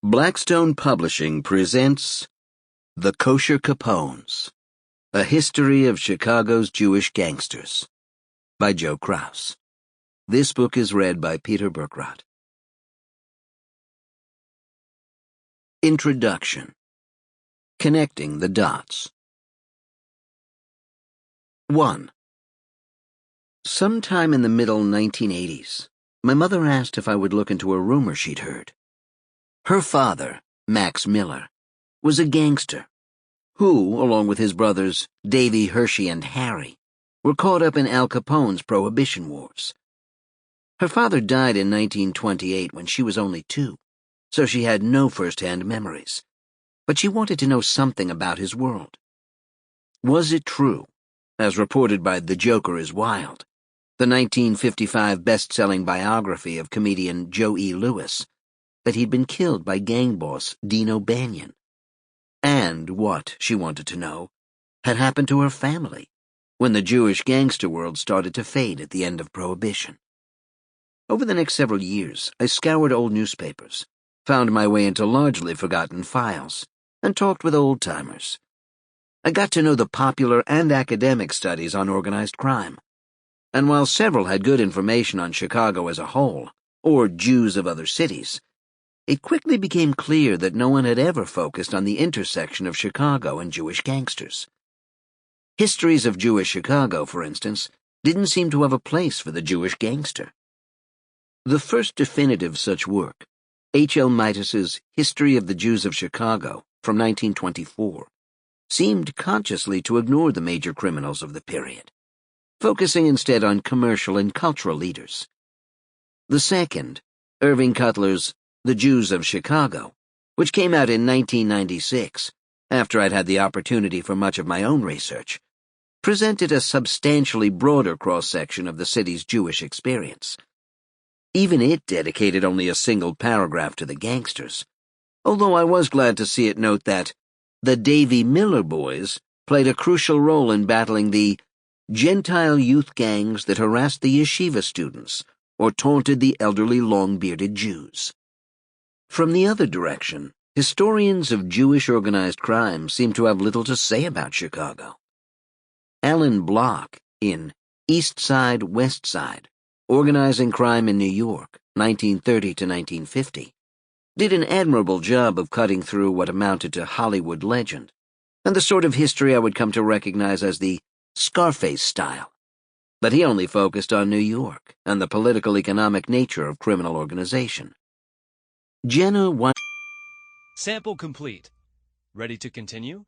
Blackstone Publishing presents The Kosher Capones, A History of Chicago's Jewish Gangsters, by Joe Kraus. This book is read by Peter Berkrot. Introduction. Connecting the Dots. 1. Sometime in the middle 1980s, my mother asked if I would look into a rumor she'd heard. Her father, Max Miller, was a gangster who, along with his brothers Davy, Hershey, and Harry, were caught up in Al Capone's Prohibition wars. Her father died in 1928 when she was only 2, so she had no first-hand memories, but she wanted to know something about his world. Was it true, as reported by The Joker is Wild, the 1955 best-selling biography of comedian Joe E. Lewis, that he'd been killed by gang boss Dino Banyan? And what, she wanted to know, had happened to her family when the Jewish gangster world started to fade at the end of Prohibition? Over the next several years, I scoured old newspapers, found my way into largely forgotten files, and talked with old-timers. I got to know the popular and academic studies on organized crime, and while several had good information on Chicago as a whole, or Jews of other cities, it quickly became clear that no one had ever focused on the intersection of Chicago and Jewish gangsters. Histories of Jewish Chicago, for instance, didn't seem to have a place for the Jewish gangster. The first definitive such work, H.L. Mitas's History of the Jews of Chicago from 1924, seemed consciously to ignore the major criminals of the period, focusing instead on commercial and cultural leaders. The second, Irving Cutler's The Jews of Chicago, which came out in 1996, after I'd had the opportunity for much of my own research, presented a substantially broader cross-section of the city's Jewish experience. Even it dedicated only a single paragraph to the gangsters, although I was glad to see it note that the Davy Miller boys played a crucial role in battling the Gentile youth gangs that harassed the yeshiva students or taunted the elderly long-bearded Jews. From the other direction, historians of Jewish organized crime seem to have little to say about Chicago. Alan Block, in East Side, West Side, Organizing Crime in New York, 1930 to 1950, did an admirable job of cutting through what amounted to Hollywood legend, and the sort of history I would come to recognize as the Scarface style. But he only focused on New York and the political-economic nature of criminal organization. Sample complete. Ready to continue?